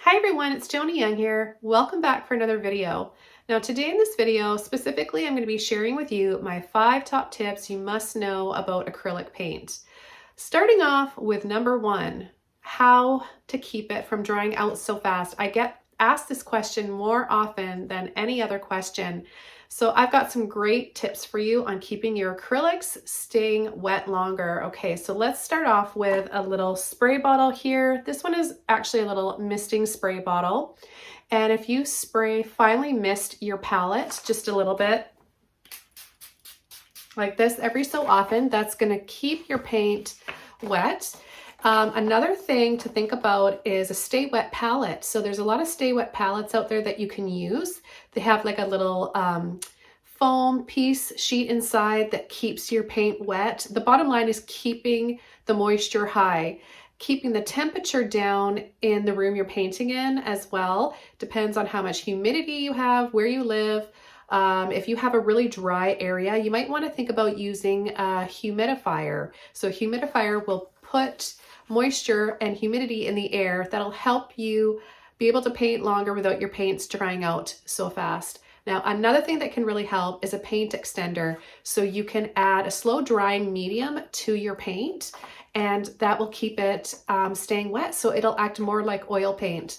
Hi everyone, it's Joni Young here. Welcome back for another video. Now today in this video, specifically, I'm going to be sharing with you my 5 top tips you must know about acrylic paint. Starting off with number 1, how to keep it from drying out so fast. I get asked this question more often than any other question. So I've got some great tips for you on keeping your acrylics staying wet longer. Okay, so let's start off with a little spray bottle here. This one is actually a little misting spray bottle. And if you finely mist your palette just a little bit, like this every so often, that's gonna keep your paint wet. Another thing to think about is a stay wet palette. So there's a lot of stay wet palettes out there that you can use. They have like a little foam piece sheet inside that keeps your paint wet. The bottom line is keeping the moisture high, keeping the temperature down in the room you're painting in as well. Depends on how much humidity you have, where you live. If you have a really dry area, you might want to think about using a humidifier. So a humidifier will put moisture and humidity in the air that'll help you be able to paint longer without your paints drying out so fast. Now, another thing that can really help is a paint extender. So you can add a slow drying medium to your paint, and that will keep it staying wet, so it'll act more like oil paint.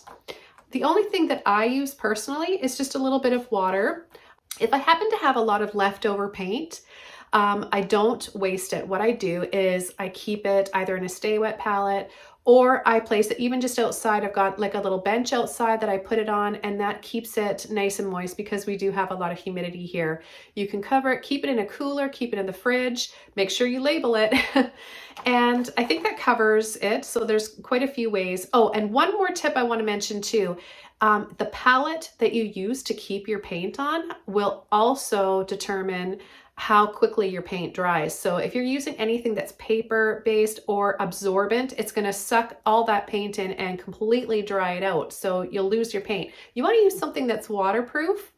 The only thing that I use personally is just a little bit of water. If I happen to have a lot of leftover paint, I don't waste it. What I do is I keep it either in a stay wet palette, or I place it even just outside. I've got like a little bench outside that I put it on, and that keeps it nice and moist because we do have a lot of humidity here. You can cover it, keep it in a cooler, keep it in the fridge, make sure you label it. And I think that covers it. So there's quite a few ways. Oh, and one more tip I want to mention too. The palette that you use to keep your paint on will also determine how quickly your paint dries. So if you're using anything that's paper based or absorbent, it's going to suck all that paint in and completely dry it out. So you'll lose your paint. You want to use something that's waterproof.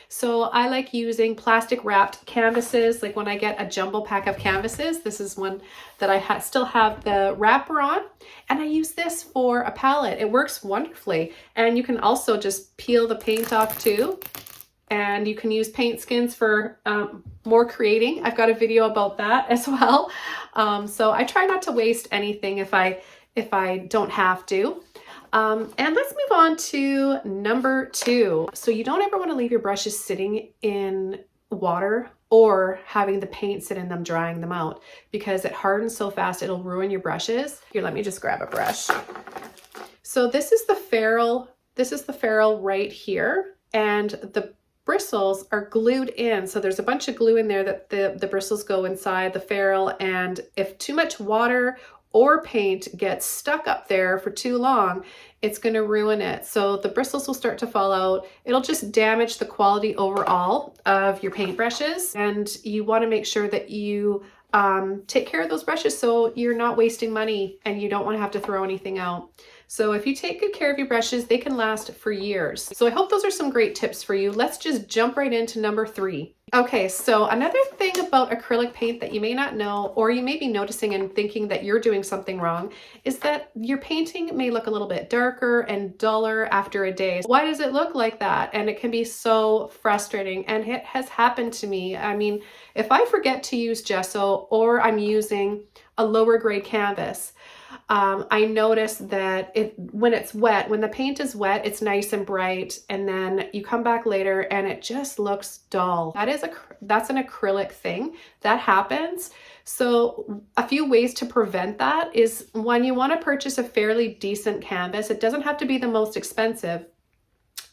So I like using plastic wrapped canvases. Like when I get a jumbo pack of canvases, this is one that I still have the wrapper on, and I use this for a palette. It works wonderfully. And you can also just peel the paint off too. And you can use paint skins for more creating. I've got a video about that as well. So I try not to waste anything if I don't have to. And let's move on to number 2. So you don't ever want to leave your brushes sitting in water or having the paint sit in them, drying them out, because it hardens so fast it'll ruin your brushes. Here, let me just grab a brush. So this is the ferrule. This is the ferrule right here, and the bristles are glued in. So there's a bunch of glue in there that the bristles go inside the ferrule, and if too much water or paint gets stuck up there for too long, it's going to ruin it. So the bristles will start to fall out. It'll just damage the quality overall of your paintbrushes, and you want to make sure that you take care of those brushes so you're not wasting money and you don't want to have to throw anything out. So if you take good care of your brushes, they can last for years. So I hope those are some great tips for you. Let's just jump right into number 3. Okay, so another thing about acrylic paint that you may not know, or you may be noticing and thinking that you're doing something wrong, is that your painting may look a little bit darker and duller after a day. Why does it look like that? And it can be so frustrating, and it has happened to me. I mean, if I forget to use gesso or I'm using a lower grade canvas, I notice that when it's wet, when the paint is wet, it's nice and bright, and then you come back later and it just looks dull. That's an acrylic thing that happens. So a few ways to prevent that is, when you want to purchase a fairly decent canvas, it doesn't have to be the most expensive.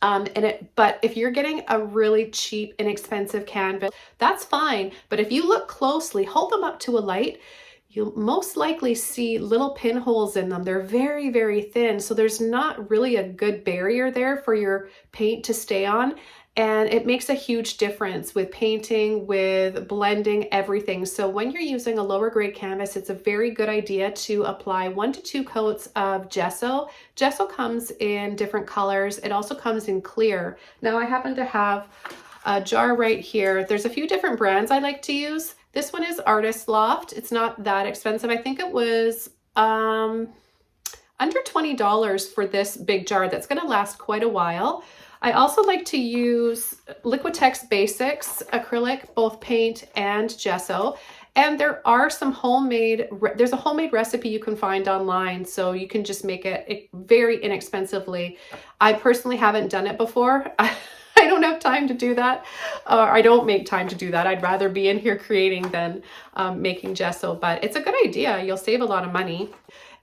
But if you're getting a really cheap, inexpensive canvas, that's fine. But if you look closely, hold them up to a light, you'll most likely see little pinholes in them. They're very, very thin. So there's not really a good barrier there for your paint to stay on. And it makes a huge difference with painting, with blending, everything. So when you're using a lower grade canvas, it's a very good idea to apply 1 to 2 coats of gesso. Gesso comes in different colors. It also comes in clear. Now I happen to have a jar right here. There's a few different brands I like to use. This one is Artist Loft. It's not that expensive. I think it was under $20 for this big jar that's going to last quite a while. I also like to use Liquitex Basics acrylic, both paint and gesso. And there are some there's a homemade recipe you can find online, so you can just make it very inexpensively. I personally haven't done it before. I don't have time to do that, or I don't make time to do that. I'd rather be in here creating than making gesso, but it's a good idea. You'll save a lot of money.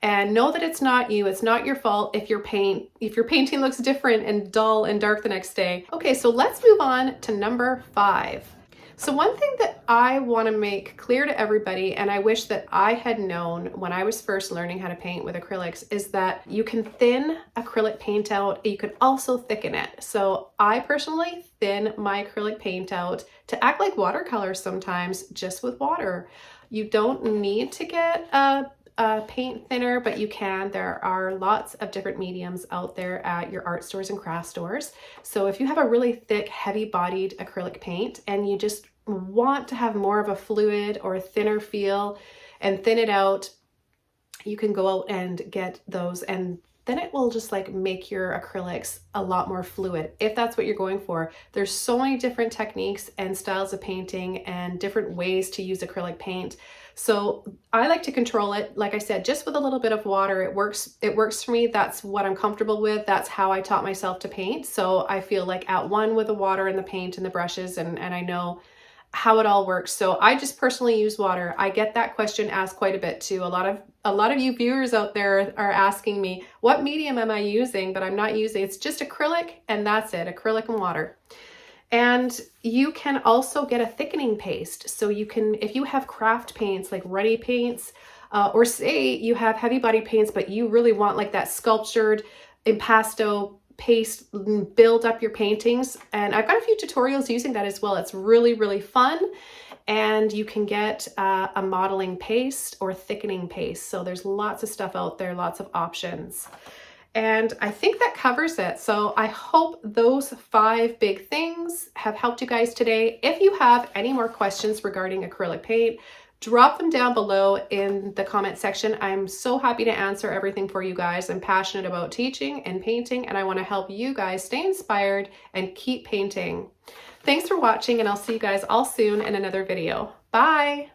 And know that it's not you, it's not your fault if your painting looks different and dull and dark the next day. Okay, so let's move on to number 5. So one thing that I want to make clear to everybody, and I wish that I had known when I was first learning how to paint with acrylics, is that you can thin acrylic paint out. You can also thicken it. So I personally thin my acrylic paint out to act like watercolor sometimes, just with water. You don't need to get a paint thinner, but you can. There are lots of different mediums out there at your art stores and craft stores. So if you have a really thick, heavy-bodied acrylic paint and you just want to have more of a fluid or a thinner feel and thin it out, you can go out and get those, and then it will just like make your acrylics a lot more fluid if that's what you're going for. There's so many different techniques and styles of painting and different ways to use acrylic paint. So I like to control it, like I said, just with a little bit of water. It works for me. That's what I'm comfortable with. That's how I taught myself to paint. So I feel like at one with the water and the paint and the brushes, and I know how it all works. So I just personally use water. I get that question asked quite a bit too. A lot of you viewers out there are asking me, what medium am I using? But I'm not using, it's just acrylic and that's it, acrylic and water. And you can also get a thickening paste. So you can, if you have craft paints like runny paints, or say you have heavy body paints, but you really want like that sculptured impasto paste, build up your paintings. And I've got a few tutorials using that as well. It's really, really fun. And you can get a modeling paste or thickening paste. So there's lots of stuff out there, lots of options. And I think that covers it. So I hope those 5 big things have helped you guys today. If you have any more questions regarding acrylic paint, drop them down below in the comment section. I'm so happy to answer everything for you guys. I'm passionate about teaching and painting, and I want to help you guys stay inspired and keep painting. Thanks for watching, and I'll see you guys all soon in another video. Bye!